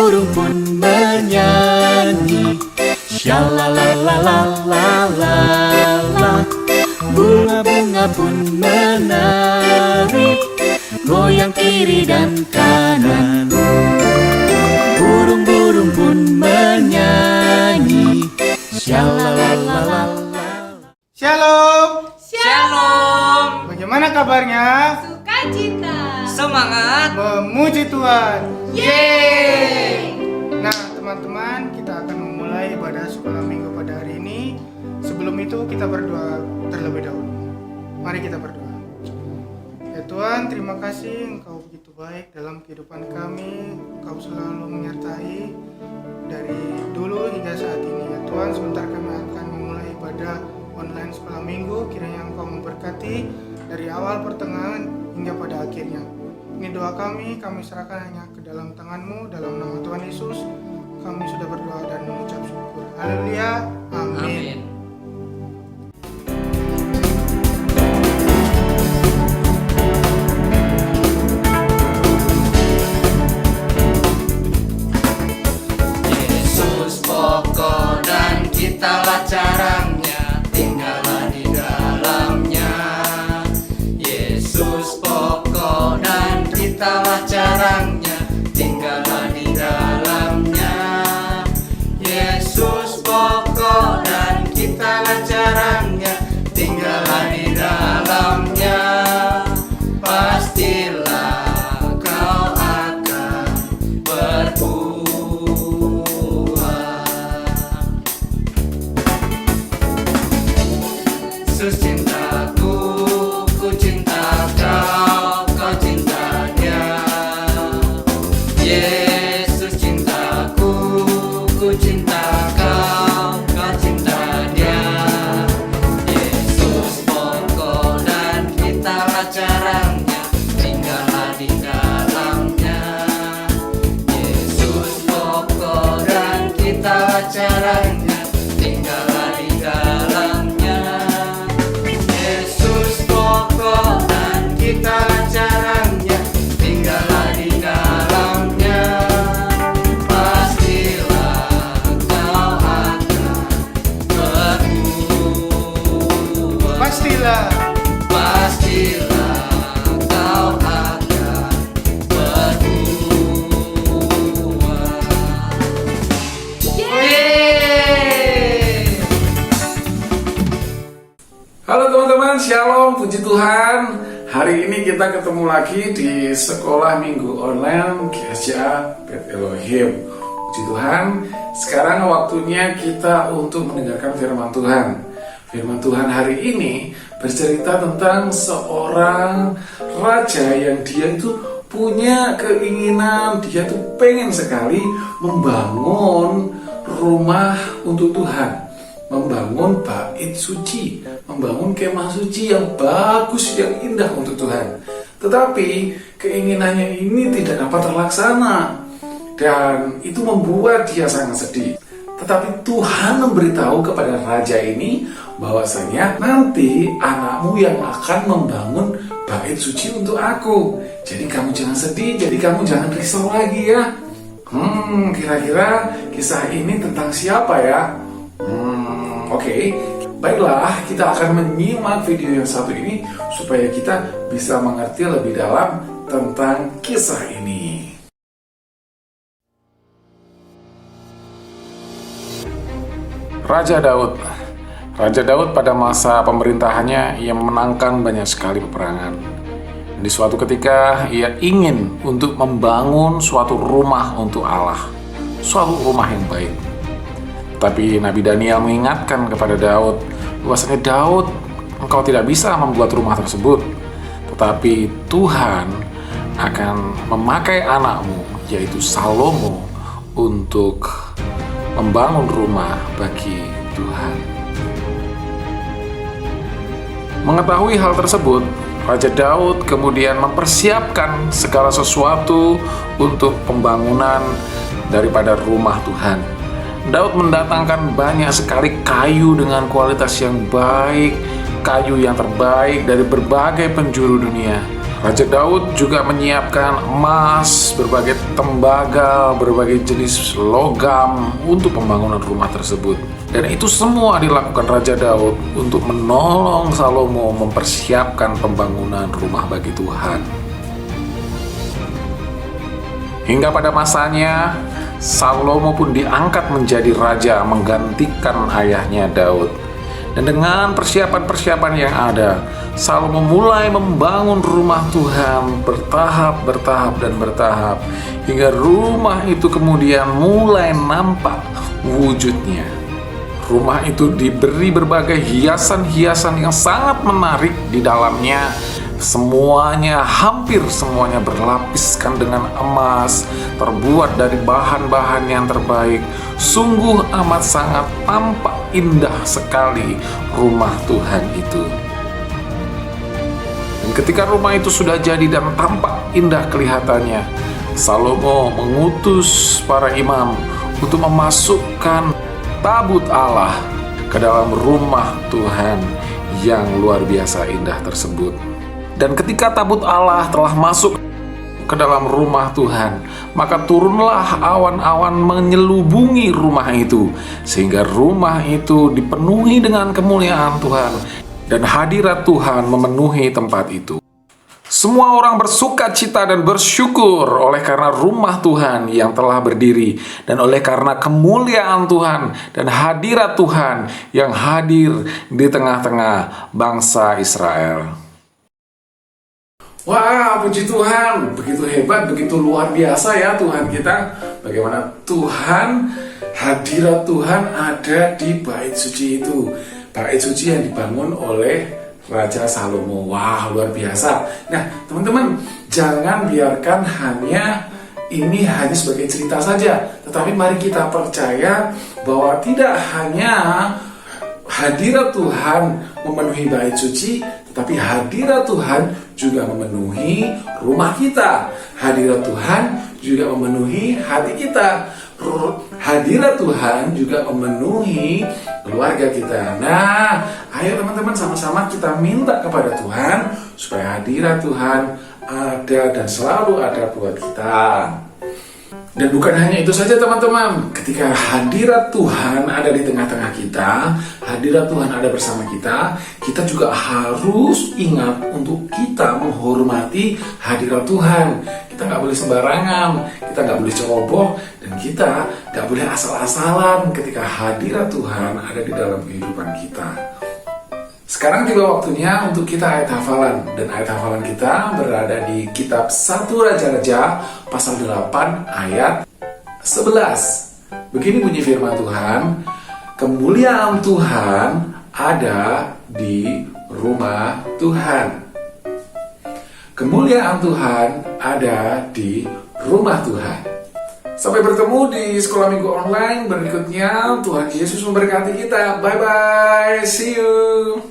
burung pun menyanyi. Shalalalalala, bunga-bunga pun menari, goyang kiri dan kanan. Burung-burung pun menyanyi. Shalalalalala. Shalom. Shalom. Bagaimana kabarnya? Sukacita. Semangat. Memuji Tuhan. Yeay. Nah, teman-teman, kita akan memulai ibadah sekolah minggu pada hari ini. Sebelum itu kita berdoa terlebih dahulu. Mari kita berdoa. Ya Tuhan, terima kasih Engkau begitu baik dalam kehidupan kami. Engkau selalu menyertai dari dulu hingga saat ini. Ya Tuhan, sebentar kami akan memulai ibadah online sekolah minggu. Kiranya Engkau memberkati dari awal, pertengahan hingga pada akhirnya. Ini doa kami serahkan hanya ke dalam tangan-Mu. Dalam nama Tuhan Yesus kami sudah berdoa dan mengucap syukur. Haleluya, amin. Yesus pokok dan kitalah caranya, tinggallah di dalamnya. Yesus pokok dan kitalah caranya, tinggallah di dalamnya. Yesus pokok dan kitalah caranya, tinggallah di dalamnya. Pastilah kau akan berbuah. Yesus cintaku, ku cinta kau, kau cinta dia. Yesus cintaku, ku cinta kau, kau cinta dia. Yesus pokok dan kitalah caranya, tinggallah di dalamnya. Yesus pokok dan kitalah caranya, tinggallah di dalamnya. Yesus pokok dan kitalah caranya, tinggallah di dalamnya. Pastilah kau akan berbuah. Pastilah. Pastilah kau akan berbuah. Yeay. Halo teman-teman, shalom, puji Tuhan. Hari ini kita ketemu lagi di sekolah minggu online Gereja Bet Elohim. Puji Tuhan, sekarang waktunya kita untuk mendengarkan firman Tuhan. Firman Tuhan hari ini bercerita tentang seorang raja yang dia itu punya keinginan, dia tuh pengen sekali membangun rumah untuk Tuhan, membangun bait suci, membangun kemah suci yang bagus, yang indah untuk Tuhan. Tetapi keinginannya ini tidak dapat terlaksana, dan itu membuat dia sangat sedih. Tetapi Tuhan memberitahu kepada raja ini bahwasanya nanti anakmu yang akan membangun bait suci untuk aku. Jadi kamu jangan sedih, jadi kamu jangan risau lagi ya. Kira-kira kisah ini tentang siapa ya? Oke. Baiklah, kita akan menyimak video yang satu ini supaya kita bisa mengerti lebih dalam tentang kisah ini. Raja Daud. Raja Daud pada masa pemerintahannya ia memenangkan banyak sekali peperangan. Di suatu ketika ia ingin untuk membangun suatu rumah untuk Allah, suatu rumah yang baik. Tapi Nabi Daniel mengingatkan kepada Daud bahwasanya Daud, engkau tidak bisa membuat rumah tersebut, tetapi Tuhan akan memakai anakmu, yaitu Salomo, untuk membangun rumah bagi Tuhan. Mengetahui hal tersebut, Raja Daud kemudian mempersiapkan segala sesuatu untuk pembangunan daripada rumah Tuhan. Daud mendatangkan banyak sekali kayu dengan kualitas yang baik, kayu yang terbaik dari berbagai penjuru dunia. Raja Daud juga menyiapkan emas, berbagai tembaga, berbagai jenis logam untuk pembangunan rumah tersebut. Dan itu semua dilakukan Raja Daud untuk menolong Salomo mempersiapkan pembangunan rumah bagi Tuhan. Hingga pada masanya, Salomo pun diangkat menjadi raja menggantikan ayahnya Daud. Dan dengan persiapan-persiapan yang ada, Salomo mulai membangun rumah Tuhan bertahap hingga rumah itu kemudian mulai nampak wujudnya. Rumah itu diberi berbagai hiasan-hiasan yang sangat menarik di dalamnya. Semuanya, hampir semuanya berlapiskan dengan emas, terbuat dari bahan-bahan yang terbaik. Sungguh amat sangat tampak indah sekali rumah Tuhan itu. Dan ketika rumah itu sudah jadi dan tampak indah kelihatannya, Salomo mengutus para imam untuk memasukkan tabut Allah ke dalam rumah Tuhan yang luar biasa indah tersebut. Dan ketika tabut Allah telah masuk ke dalam rumah Tuhan, maka turunlah awan-awan menyelubungi rumah itu, sehingga rumah itu dipenuhi dengan kemuliaan Tuhan, dan hadirat Tuhan memenuhi tempat itu. Semua orang bersuka cita dan bersyukur oleh karena rumah Tuhan yang telah berdiri, dan oleh karena kemuliaan Tuhan dan hadirat Tuhan yang hadir di tengah-tengah bangsa Israel. Wah, puji Tuhan, begitu hebat, begitu luar biasa ya Tuhan kita. Bagaimana Tuhan, hadirat Tuhan ada di bait suci itu. Bait suci yang dibangun oleh Raja Salomo. Wah, luar biasa. Nah, teman-teman, jangan biarkan ini hanya sebagai cerita saja. Tetapi mari kita percaya bahwa tidak hanya hadirat Tuhan memenuhi bait suci, tetapi hadirat Tuhan juga memenuhi rumah kita. Hadirat Tuhan juga memenuhi hati kita. Hadirat Tuhan juga memenuhi keluarga kita. Nah, ayo teman-teman sama-sama kita minta kepada Tuhan supaya hadirat Tuhan ada dan selalu ada buat kita. Dan bukan hanya itu saja teman-teman, ketika hadirat Tuhan ada di tengah-tengah kita, hadirat Tuhan ada bersama kita, kita juga harus ingat untuk kita menghormati hadirat Tuhan. Kita nggak boleh sembarangan, kita nggak boleh ceroboh, dan kita nggak boleh asal-asalan ketika hadirat Tuhan ada di dalam kehidupan kita. Sekarang tiba waktunya untuk kita ayat hafalan. Dan ayat hafalan kita berada di kitab 1 Raja-Raja pasal 8 ayat 11. Begini bunyi firman Tuhan, kemuliaan Tuhan ada di rumah Tuhan. Kemuliaan Tuhan ada di rumah Tuhan. Sampai bertemu di sekolah minggu online berikutnya. Tuhan Yesus memberkati kita. Bye-bye. See you.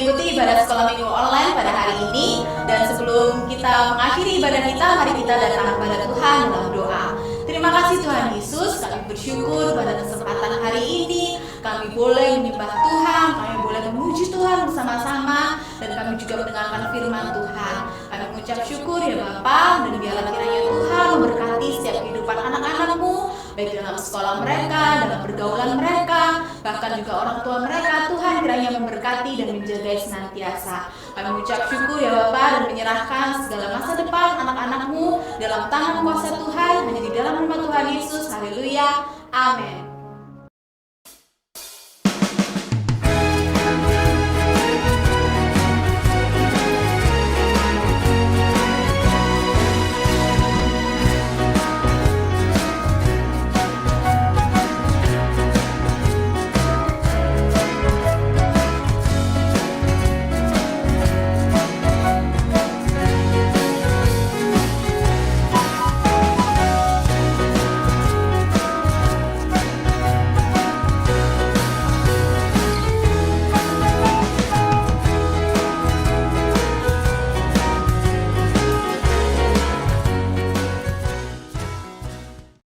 mengikuti ibadah sekolah minggu online pada hari ini. Dan sebelum kita mengakhiri ibadah kita, mari kita datang kepada Tuhan dalam doa. Terima kasih Tuhan Yesus, kami bersyukur pada kesempatan hari ini. Kami boleh menyembah Tuhan, kami boleh memuji Tuhan bersama-sama, dan kami juga mendengarkan firman Tuhan. Kami mengucap syukur ya Bapa, dan biarlah kiranya Tuhan memberkati setiap kehidupan anak-anak-Mu, baik dalam sekolah mereka, dalam pergaulan mereka, bahkan juga orang tua mereka. Tuhan kiranya memberkati dan menjaga senantiasa. Kami mengucap syukur ya Bapa, dan menyerahkan segala masa depan anak-anak-Mu dalam tangan kuasa Tuhan, hanya di dalam nama Tuhan Yesus. Haleluya, amin.